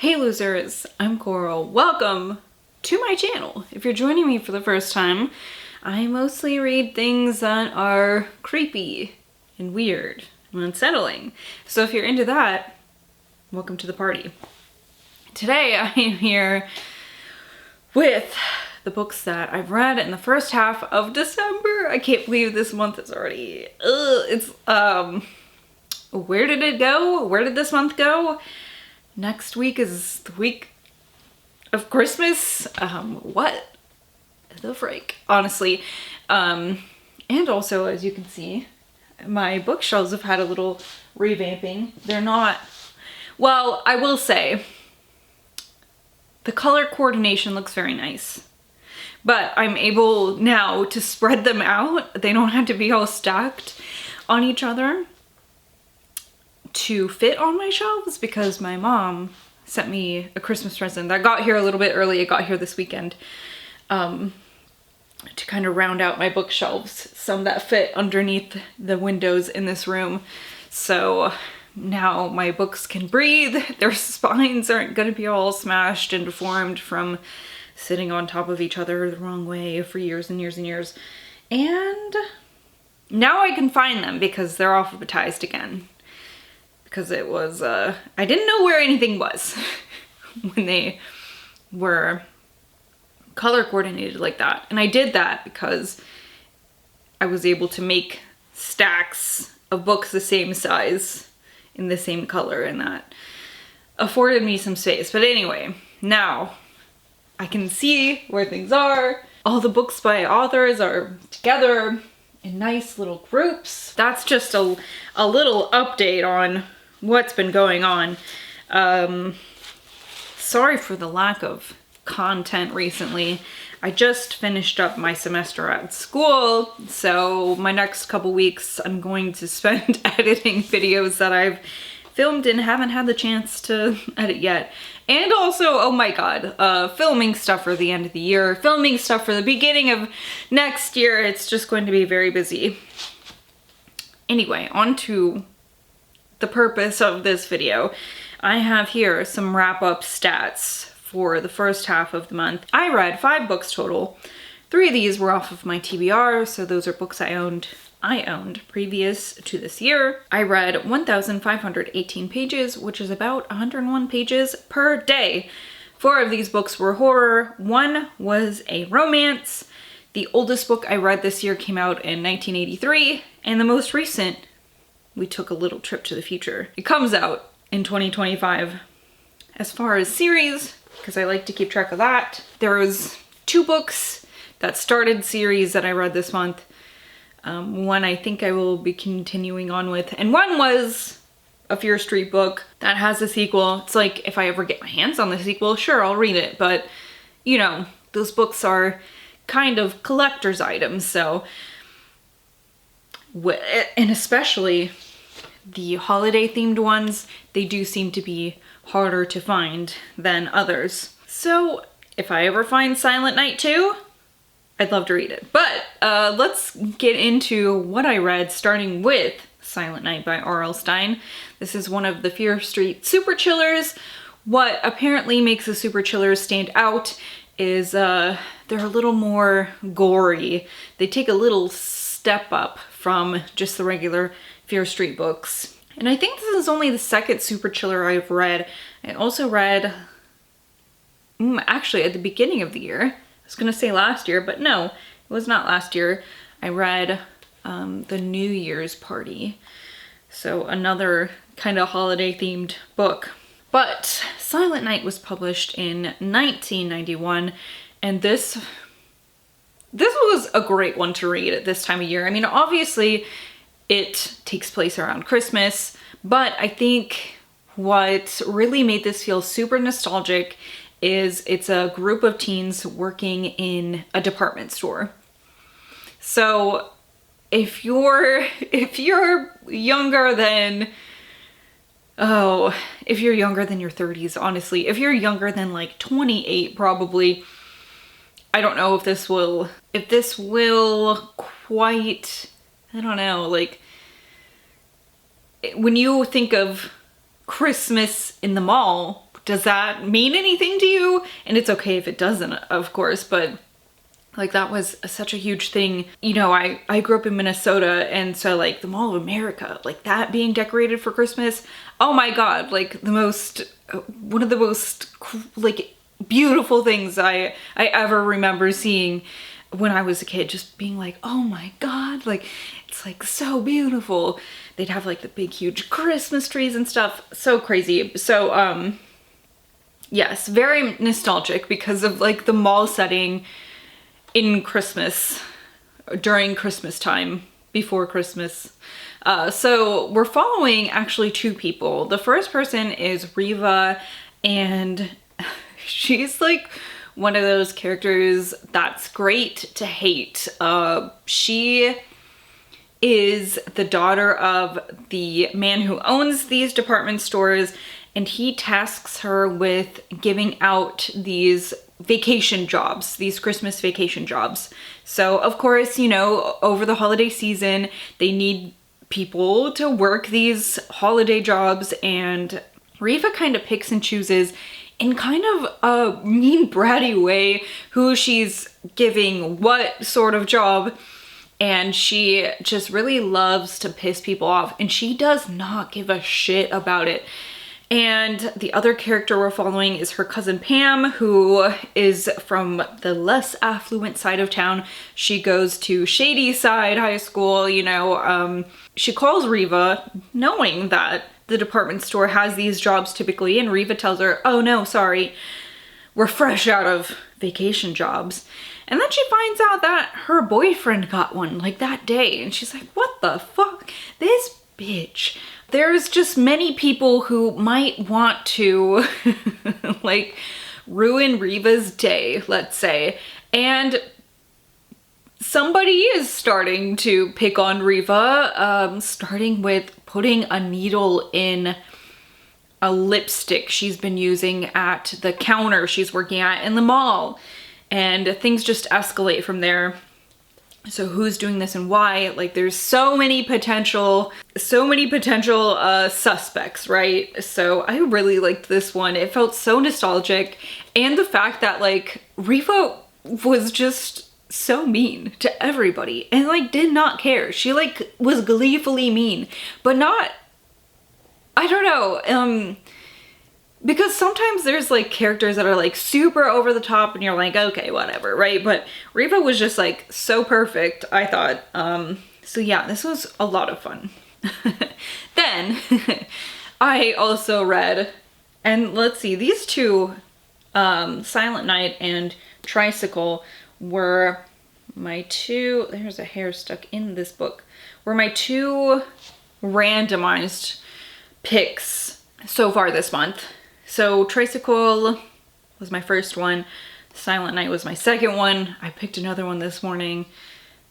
Hey losers, I'm Coral. Welcome to my channel. If you're joining me for the first time, I mostly read things that are creepy and weird and unsettling. So if you're into that, welcome to the party. Today I am here with the books that I've read in the first half of December. I can't believe this month is already, where did it go? Where did this month go? Next week is the week of Christmas. What the frick? Honestly. And also, as you can see, my bookshelves have had a little revamping. They're not, well, I will say, the color coordination looks very nice. But I'm able now to spread them out. They don't have to be all stacked on each other to fit on my shelves, because my mom sent me a Christmas present that got here a little bit early. It got here this weekend, to kind of round out my bookshelves, some that fit underneath the windows in this room. So now my books can breathe. Their spines aren't gonna be all smashed and deformed from sitting on top of each other the wrong way for years and years and years. And now I can find them because they're alphabetized again. Because it was, I didn't know where anything was when they were color coordinated like that. And I did that because I was able to make stacks of books the same size in the same color, and that afforded me some space. But anyway, now I can see where things are. All the books by authors are together in nice little groups. That's just a little update on what's been going on. Sorry for the lack of content recently. I just finished up my semester at school, so my next couple weeks I'm going to spend editing videos that I've filmed and haven't had the chance to edit yet. And also, oh my god, filming stuff for the end of the year, filming stuff for the beginning of next year. It's just going to be very busy. Anyway, on to the purpose of this video. I have here some wrap-up stats for the first half of the month. I read 5 books total. 3 of these were off of my TBR, so those are books I owned previous to this year. I read 1,518 pages, which is about 101 pages per day. 4 of these books were horror. 1 was a romance. The oldest book I read this year came out in 1983, and the most recent, We Took a Little Trip to the Future. It comes out in 2025. As far as series, because I like to keep track of that, there was 2 books that started series that I read this month. One I think I will be continuing on with, and one was a Fear Street book that has a sequel. It's like, if I ever get my hands on the sequel, sure, I'll read it, but you know, those books are kind of collector's items, so, and especially the holiday themed ones, they do seem to be harder to find than others. So if I ever find Silent Night 2, I'd love to read it. But let's get into what I read, starting with Silent Night by R.L. Stine. This is one of the Fear Street super chillers. What apparently makes the super chillers stand out is they're a little more gory. They take a little step up from just the regular Fear Street books. And I think this is only the second super chiller I've read. I also read, actually at the beginning of the year, I was gonna say last year, but no, it was not last year. I read The New Year's Party. So another kind of holiday themed book. But Silent Night was published in 1991, and this was a great one to read at this time of year. I mean, obviously it takes place around Christmas, but I think what really made this feel super nostalgic is it's a group of teens working in a department store. So if you're younger than, if you're younger than your 30s, honestly, if you're younger than like 28 probably, I don't know if this will quite, I don't know, like, when you think of Christmas in the mall, does that mean anything to you? And it's okay if it doesn't, of course, but like that was such a huge thing. You know, I grew up in Minnesota, and so like the Mall of America, like that being decorated for Christmas, oh my God, like one of the most like beautiful things I ever remember seeing when I was a kid, just being like, oh my God, like it's like so beautiful. They'd have like the big huge Christmas trees and stuff, so crazy. So yes, very nostalgic because of like the mall setting in Christmas, during Christmas time, before Christmas. So we're following actually two people. The first person is Riva, and she's like one of those characters that's great to hate. She is the daughter of the man who owns these department stores, and he tasks her with giving out these vacation jobs, these Christmas vacation jobs. So of course, you know, over the holiday season, they need people to work these holiday jobs, and Riva kind of picks and chooses in kind of a mean bratty way who she's giving what sort of job, and she just really loves to piss people off, and she does not give a shit about it. And the other character we're following is her cousin Pam, who is from the less affluent side of town. She goes to Shady Side High School, you know. She calls Riva knowing that the department store has these jobs typically, and Riva tells her, oh no, sorry, we're fresh out of vacation jobs. And then she finds out that her boyfriend got one like that day, and she's like, what the fuck? This bitch. There's just many people who might want to like ruin Riva's day, let's say. And somebody is starting to pick on Riva, starting with putting a needle in a lipstick she's been using at the counter she's working at in the mall. And things just escalate from there. So who's doing this and why? Like there's so many potential suspects, right? So I really liked this one. It felt so nostalgic. And the fact that like Riva was just so mean to everybody and like did not care. She like was gleefully mean, but not, I don't know, because sometimes there's like characters that are like super over the top and you're like, okay, whatever, right? But Riva was just like so perfect, I thought. So yeah, this was a lot of fun. Then I also read, and let's see, these two, Silent Night and Tricycle, were my two, there's a hair stuck in this book, were my two randomized picks so far this month. So Tricycle was my first one. Silent Night was my second one. I picked another one this morning.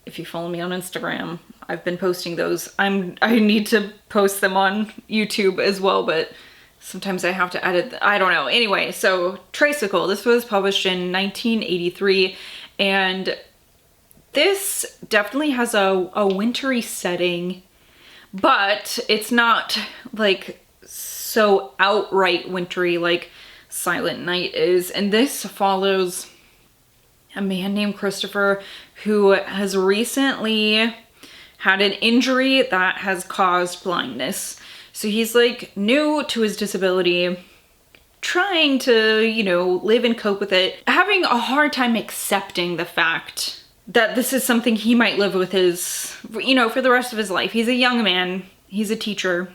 If you follow me on Instagram, I've been posting those. I need to post them on YouTube as well, but sometimes I have to edit. I don't know. Anyway, so Tricycle, this was published in 1983, and this definitely has a wintry setting, but it's not like so outright wintry like Silent Night is. And this follows a man named Christopher who has recently had an injury that has caused blindness. So he's like new to his disability, trying to, you know, live and cope with it, having a hard time accepting the fact that this is something he might live with his, you know, for the rest of his life. He's a young man, he's a teacher,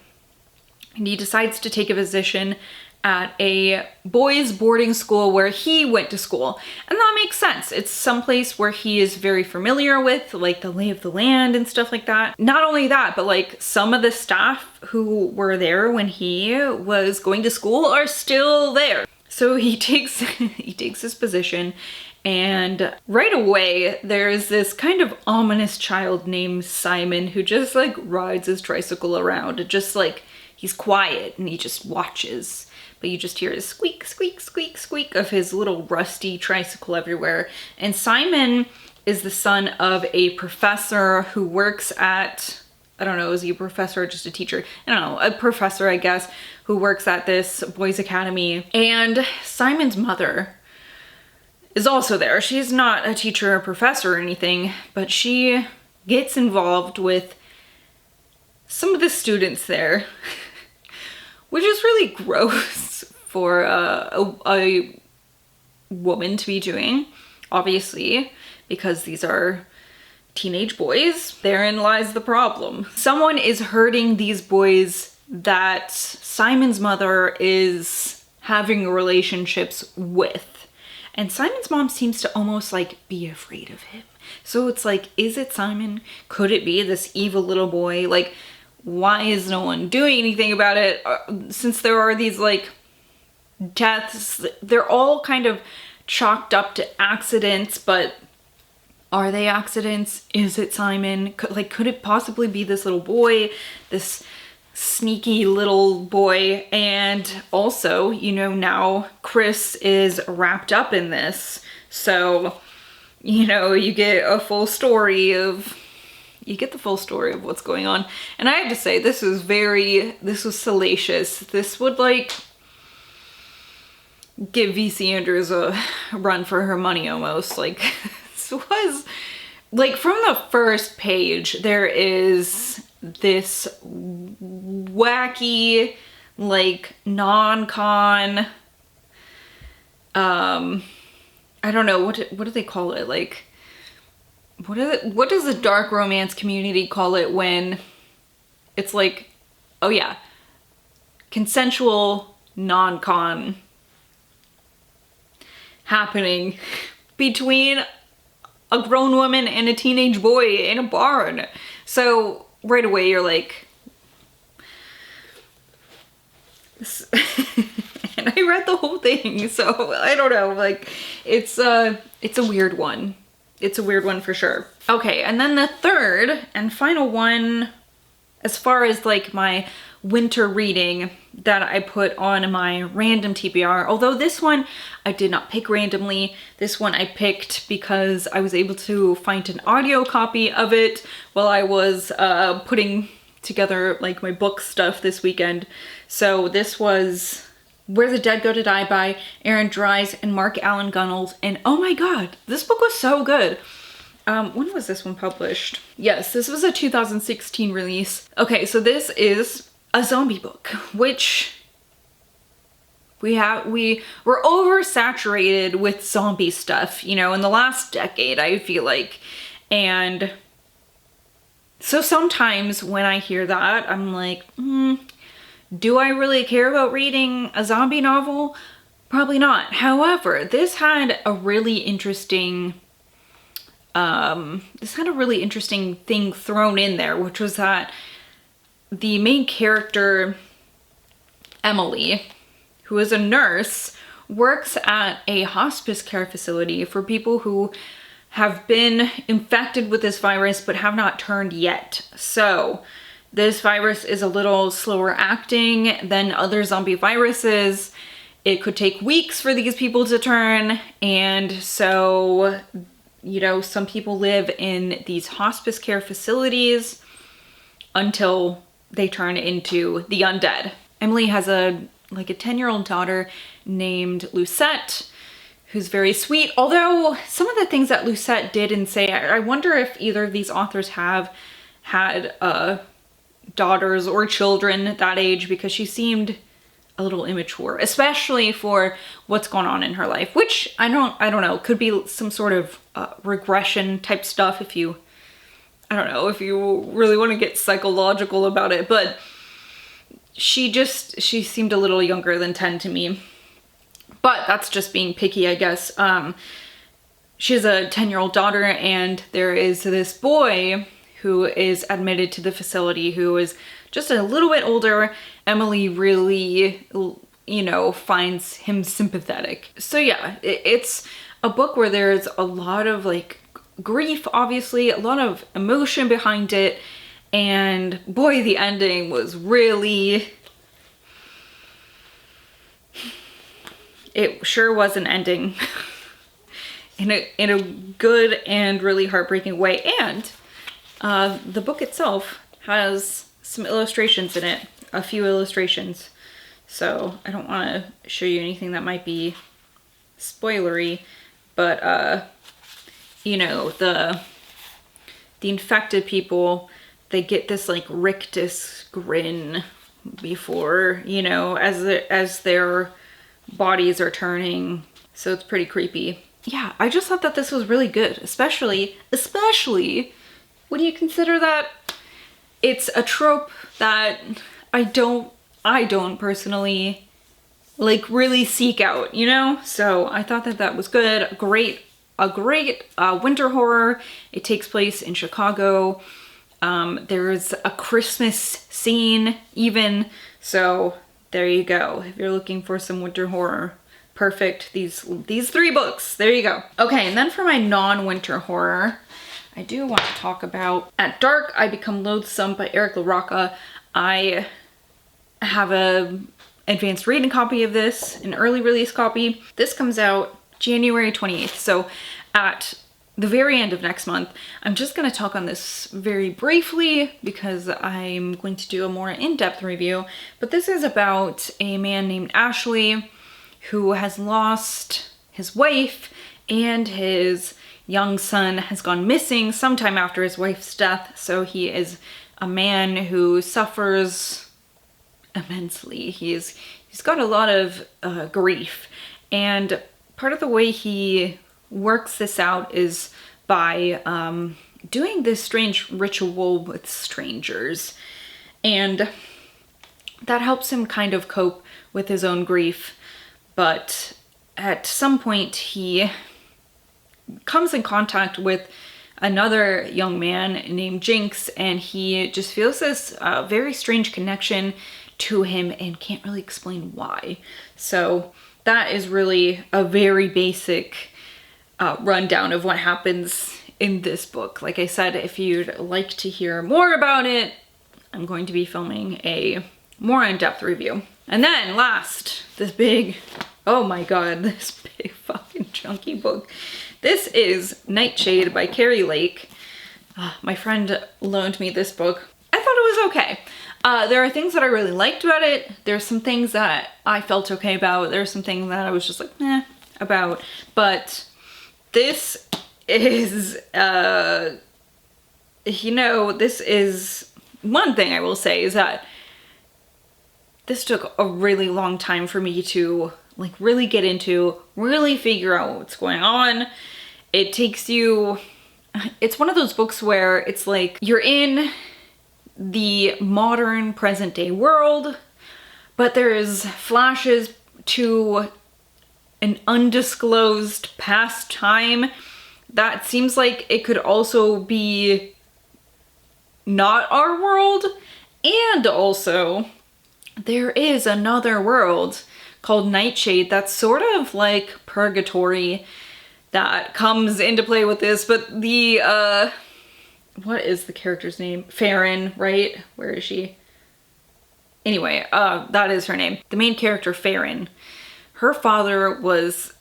and he decides to take a position at a boys' boarding school where he went to school. And that makes sense. It's someplace where he is very familiar with, like the lay of the land and stuff like that. Not only that, but like some of the staff who were there when he was going to school are still there. So he takes his position, and right away there's this kind of ominous child named Simon who just like rides his tricycle around. Just like, he's quiet and he just watches, but you just hear his squeak, squeak, squeak, squeak of his little rusty tricycle everywhere. And Simon is the son of a professor who works at, I don't know, is he a professor or just a teacher? I don't know, a professor, I guess, who works at this boys' academy. And Simon's mother is also there. She's not a teacher or professor or anything, but she gets involved with some of the students there, which is really gross for a woman to be doing, obviously, because these are teenage boys. Therein lies the problem. Someone is hurting these boys that Simon's mother is having relationships with. And Simon's mom seems to almost like be afraid of him. So it's like, is it Simon? Could it be this evil little boy? Like, why is no one doing anything about it? Since there are these like deaths, they're all kind of chalked up to accidents, but are they accidents? Is it Simon? Could it possibly be this little boy, this sneaky little boy? And also, you know, now Chris is wrapped up in this. So, you know, you get the full story of what's going on. And I have to say, this was salacious. This would like give VC Andrews a run for her money almost. Like, this was like, from the first page, there is this wacky, like, non-con, I don't know, what do they call it? Like, what does the dark romance community call it when it's like, oh yeah, consensual non-con happening between a grown woman and a teenage boy in a barn. So right away you're like, and I read the whole thing, so I don't know, like, it's a weird one. It's a weird one for sure. Okay, and then the third and final one, as far as like my winter reading that I put on my random TBR, although this one I did not pick randomly. This one I picked because I was able to find an audio copy of it while I was putting together like my book stuff this weekend. So this was Where the Dead Go to Die by Aaron Dries and Mark Allan Gunnells. And oh my god, this book was so good. When was this one published? Yes, this was a 2016 release. Okay, so this is a zombie book, which we're oversaturated with zombie stuff, you know, in the last decade, I feel like. And so sometimes when I hear that, I'm like, do I really care about reading a zombie novel? Probably not. However, this had a really interesting thing thrown in there, which was that the main character, Emily, who is a nurse, works at a hospice care facility for people who have been infected with this virus but have not turned yet. So this virus is a little slower acting than other zombie viruses. It could take weeks for these people to turn, and so, you know, some people live in these hospice care facilities until they turn into the undead. Emily has a 10-year-old daughter named Lucette, who's very sweet. Although some of the things that Lucette did and say, I wonder if either of these authors have had daughters or children that age, because she seemed a little immature, especially for what's going on in her life, which I don't know, could be some sort of regression type stuff if you really want to get psychological about it. But she seemed a little younger than 10 to me. But that's just being picky, I guess. She has a 10-year-old daughter, and there is this boy who is admitted to the facility who is just a little bit older. Emily really, you know, finds him sympathetic. So yeah, it's a book where there's a lot of like grief, obviously, a lot of emotion behind it, and boy, the ending was really, it sure was an ending in a good and really heartbreaking way. And the book itself has some illustrations in it, a few illustrations. so I don't want to show you anything that might be spoilery, but you know, the infected people, they get this like rictus grin before, you know, as their bodies are turning, so it's pretty creepy. Yeah, I just thought that this was really good, especially when you consider that it's a trope that I don't personally like really seek out, you know? So I thought that that was good. A great winter horror. It takes place in Chicago. There's a Christmas scene even, so there you go. If you're looking for some winter horror, perfect. These 3 books, there you go. Okay, and then for my non-winter horror, I do want to talk about At Dark, I Become Loathsome by Eric LaRocca. I have a advanced reading copy of this, an early release copy. This comes out January 28th, so at the very end of next month. I'm just going to talk on this very briefly because I'm going to do a more in-depth review, but this is about a man named Ashley who has lost his wife, and his young son has gone missing sometime after his wife's death, so he is a man who suffers immensely. He's got a lot of grief, and part of the way he works this out is by doing this strange ritual with strangers, and that helps him kind of cope with his own grief. But at some point he comes in contact with another young man named Jinx, and he just feels this very strange connection to him and can't really explain why. So that is really a very basic rundown of what happens in this book. Like I said, if you'd like to hear more about it, I'm going to be filming a more in-depth review. And then last, this big, oh my god, this big fucking chunky book. This is Nightshade by Keri Lake. My friend loaned me this book. I thought it was okay. There are things that I really liked about it. There's some things that I felt okay about. There's some things that I was just like, meh, about. But this is, you know, this is, one thing I will say is that this took a really long time for me to like really get into, really figure out what's going on. It takes you, it's one of those books where it's like you're in the modern present day world, but there's flashes to an undisclosed past time that seems like it could also be not our world. And also there is another world called Nightshade that's sort of like purgatory that comes into play with this, but the what is the character's name? Farron, right? Where is she? Anyway, that is her name. The main character, Farron, her father was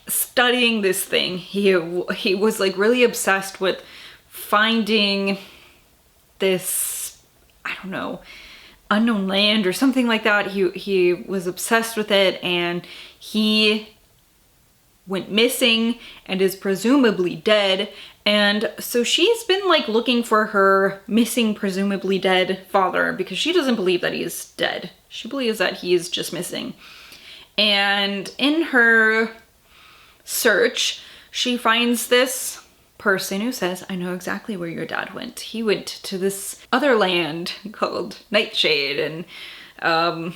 studying this thing. He was like really obsessed with finding this, I don't know, unknown land or something like that. He was obsessed with it, and he went missing and is presumably dead. And so she's been like looking for her missing, presumably dead father, because she doesn't believe that he's dead. She believes that he is just missing. And in her search, she finds this person who says, I know exactly where your dad went. He went to this other land called Nightshade, and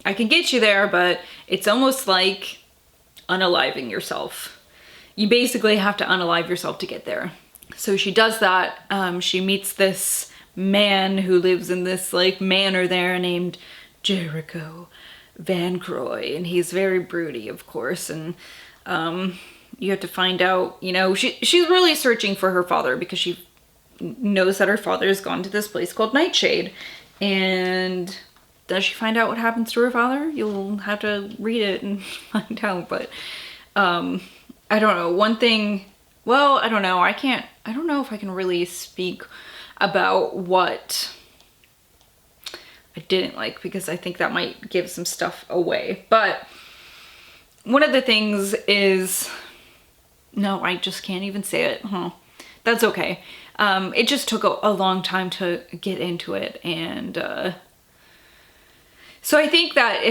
I can get you there, but it's almost like unaliving yourself. You basically have to unalive yourself to get there. So she does that. She meets this man who lives in this like manor there named Jericho Van Croy, and he's very broody, of course, and you have to find out, you know, she's really searching for her father because she knows that her father has gone to this place called Nightshade. And does she find out what happens to her father? You'll have to read it and find out, but I don't know. One thing, well, I don't know. I don't know if I can really speak about what I didn't like, because I think that might give some stuff away. But one of the things is, no, I just can't even say it. That's okay. It just took a long time to get into it, and so I think that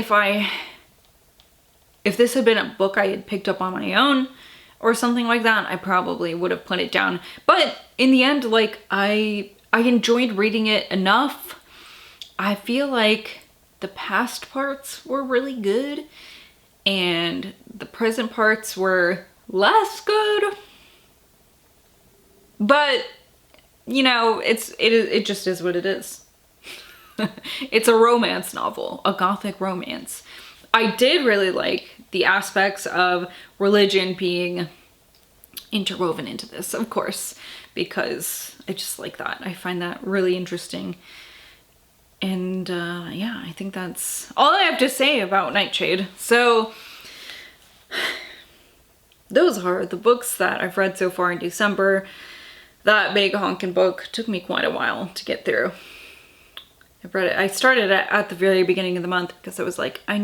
if this had been a book I had picked up on my own or something like that, I probably would have put it down. But in the end, like, I enjoyed reading it enough. I feel like the past parts were really good and the present parts were less good. But, you know, it just is what it is. It's a romance novel, a gothic romance. I did really like the aspects of religion being interwoven into this, of course, because I just like that. I find that really interesting. And yeah, I think that's all I have to say about Nightshade. So those are the books that I've read so far in December. That big honkin' book took me quite a while to get through. I've read it. I started at the very beginning of the month because I was like, I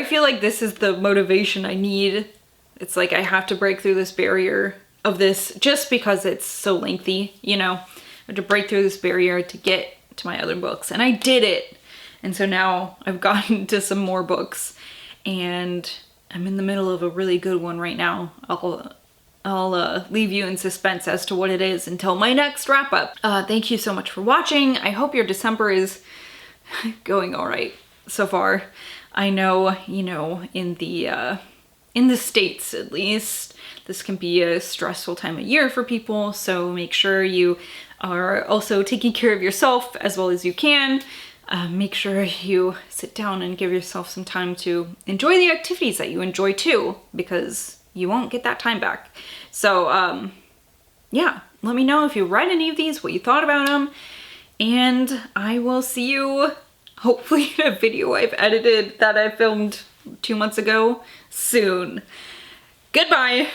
feel like this is the motivation I need. It's like I have to break through this barrier of this, just because it's so lengthy, you know. I have to break through this barrier to get to my other books, and I did it. And so now I've gotten to some more books, and I'm in the middle of a really good one right now. I'll leave you in suspense as to what it is until my next wrap up. Thank you so much for watching. I hope your December is going all right so far. I know, you know, in the States at least, this can be a stressful time of year for people. So make sure you are also taking care of yourself as well as you can. Make sure you sit down and give yourself some time to enjoy the activities that you enjoy too, because you won't get that time back. So yeah, let me know if you read any of these, what you thought about them, and I will see you hopefully in a video I've edited that I filmed 2 months ago soon. Goodbye!